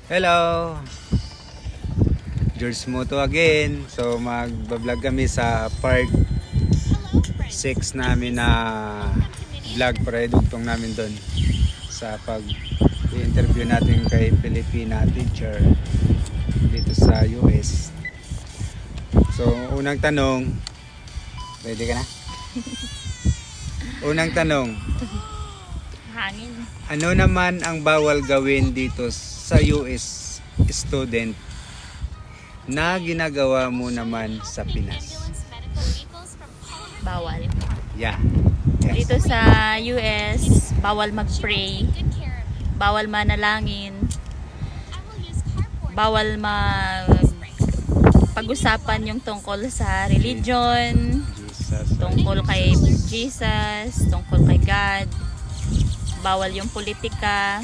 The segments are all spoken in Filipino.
Hello! George Moto again. So magbablog kami sa part 6 namin na vlog para idugtong namin doon sa pag-interview natin kay Filipina teacher dito sa US. So unang tanong, ready ka na? Unang tanong, Hangin. ano naman ang bawal gawin dito sa US student na ginagawa mo naman sa Pinas? Bawal. Yeah. Dito sa US, bawal mag-pray, bawal manalangin, bawal pag-usapan yung tungkol sa religion, Jesus. tungkol kay Jesus, tungkol kay God. Bawal yung politika.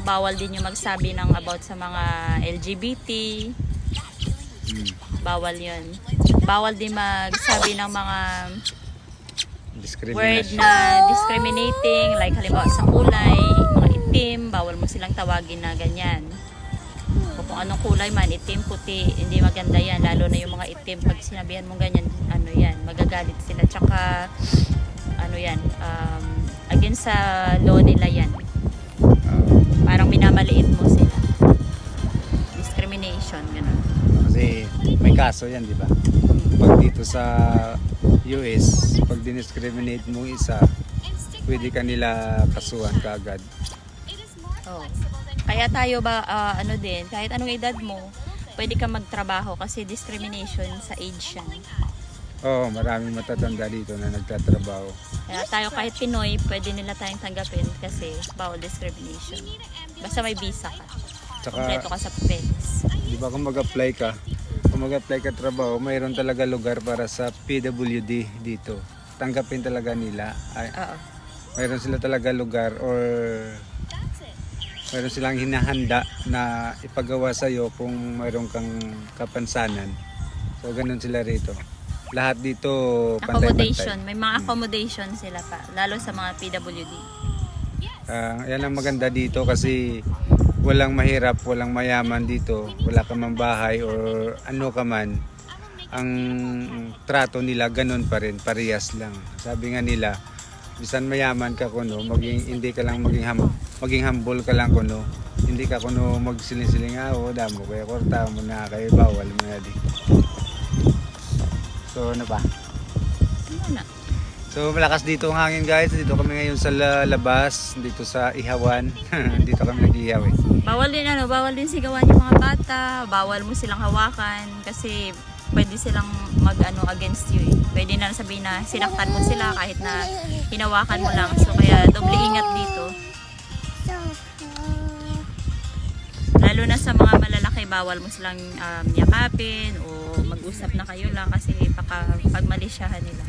Bawal din yung magsabi ng about sa mga LGBT. Bawal yun. Bawal din magsabi ng mga word Discrimination. na discriminating, like halimbawa sa kulay, mga itim, bawal mo silang tawagin na ganyan. O kung anong kulay man, itim, puti, hindi maganda yan. Lalo na yung mga itim, pag sinabihan mo ganyan, ano yan, magagalit sila. Tsaka, ano yan, against sa law nila yan. Parang minamaliit mo sila. Discrimination, gano'n. Kasi may kaso yan, di ba? Pag dito sa US, pag diniscriminate mo isa, pwede ka nila kasuhan kaagad. Oh. Kaya tayo ba, ano din, kahit anong edad mo, pwede ka magtrabaho kasi discrimination sa age yan. Oo, maraming matatanda dito na nagtatrabaho. Kaya tayo kahit Pinoy, pwede nila tayong tanggapin kasi bawal discrimination. Basta may visa ka. Kompleto Tsaka, ka sa papels. di ba kung mag-apply ka trabaho, mayroon talaga lugar para sa PWD dito. Tanggapin talaga nila. Ay, Oo. mayroon sila talaga lugar or mayroon silang hinahanda na ipagawa sa'yo kung mayroon kang kapansanan. So, ganun sila rito. Lahat dito Accommodation. pantay-pantay. May mga accommodation sila pa. Lalo sa mga PWD. Yan ang maganda dito kasi walang mahirap, walang mayaman dito. Wala ka mang bahay or ano ka man. Ang trato nila ganun pa rin, parehas lang. Sabi nga nila, bisan mayaman ka kuno, hindi ka lang maging humble ka lang kuno. Hindi ka kuno magsiling-siling damo kaya korta mo na kay bawal mo na di. So ano ba? Ano na? So malakas dito ang hangin guys. Dito kami ngayon sa labas, dito sa Ihawan. Dito kami nag-ihaw eh. Bawal din sigawan yung mga bata, bawal mo silang hawakan kasi pwede silang against you eh. Pwede na sabihin na sinaktan mo sila kahit na hinawakan mo lang. So kaya doble ingat dito. Lalo na sa mga malalaki, bawal mo silang yakapin o mag-usap na kayo lang kasi pagmalisyahan nila.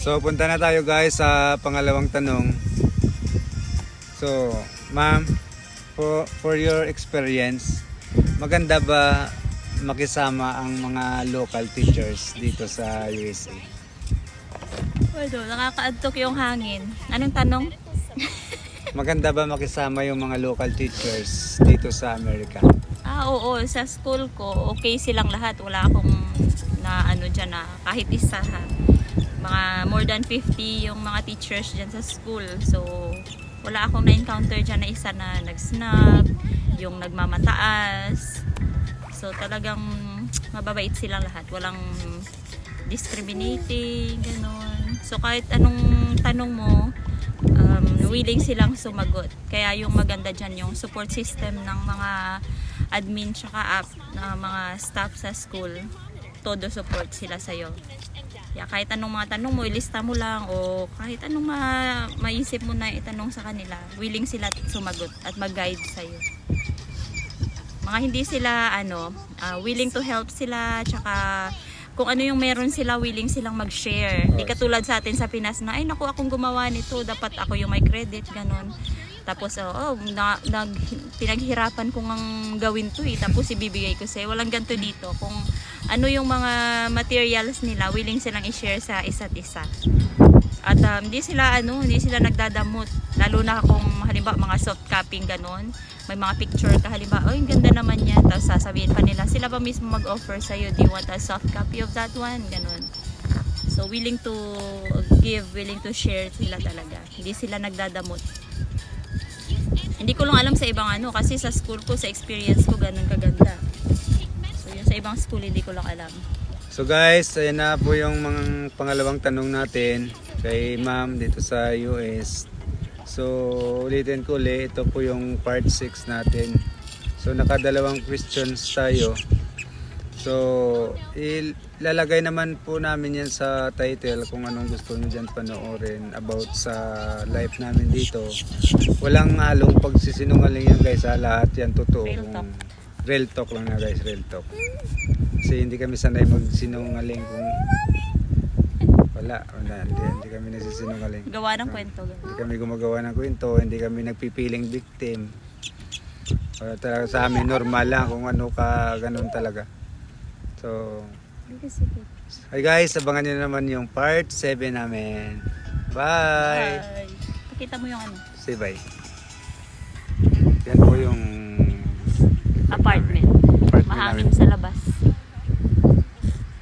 So punta na tayo guys sa pangalawang tanong. So ma'am, for your experience, maganda ba makisama ang mga local teachers dito sa USA? Well, nakakaantok yung hangin. Anong tanong? Maganda ba makisama yung mga local teachers dito sa Amerika? Oo, sa school ko, okay silang lahat. Wala akong dyan na kahit isa ha. Mga more than 50 yung mga teachers dyan sa school. So, wala akong na-encounter dyan na isa na nag-snub, yung nagmamataas. So, talagang mababait silang lahat. Walang discriminating, gano'n. So, kahit anong tanong mo, willing silang sumagot. Kaya yung maganda dyan, yung support system ng mga admin tsaka app na mga staff sa school, todo support sila sa'yo. Kaya kahit anong mga tanong mo, ilista mo lang o kahit anong maisip mo na itanong sa kanila, willing sila sumagot at mag-guide sa'yo. Mga hindi sila willing to help sila, tsaka kung ano yung meron sila, willing silang mag-share. Di katulad sa atin sa Pinas na, ay naku, akong gumawa nito, dapat ako yung may credit, ganon. Tapos, pinaghirapan ko ngang gawin to eh, tapos ibibigay ko sa'yo. Walang ganito dito. Kung ano yung mga materials nila, willing silang i-share sa isa't isa. At hindi sila nagdadamot. Lalo na kung halimbawa mga soft copying ganun. May mga picture ka halimbawa, oh, yung ganda naman yan. Tapos sasabihin pa nila, sila ba mismo mag-offer sa'yo, do you want a soft copy of that one? Ganun. So willing to give, willing to share sila talaga. Hindi sila nagdadamot. Hindi ko lang alam sa ibang kasi sa school ko, sa experience ko, ganun kaganda. So yun sa ibang school, hindi ko lang alam. So guys, ayan na po yung mga pangalawang tanong natin kay ma'am dito sa US. So ulitin ko ulit, ito po yung part 6 natin. So nakadalawang questions tayo. So ilalagay naman po namin yan sa title kung anong gusto nyo dyan panoorin about sa life namin dito. Walang halong pagsisinungaling yan guys, lahat yan totoo. Real talk. Real talk lang na guys, real talk. Kasi hindi kami sanay magsinungaling kung wala, hindi kami nagsisinungaling. Gawa ng kwento. Ganun. Hindi kami gumagawa ng kwento, hindi kami nagpipiling victim. Talaga sa amin normal lang kung ano ka ganun talaga. So, hi guys, abangan nyo naman yung part 7 namin. Bye! Bye! Pakita mo yung Say bye. Yan po yung apartment. apartment Mahangin namin. sa labas.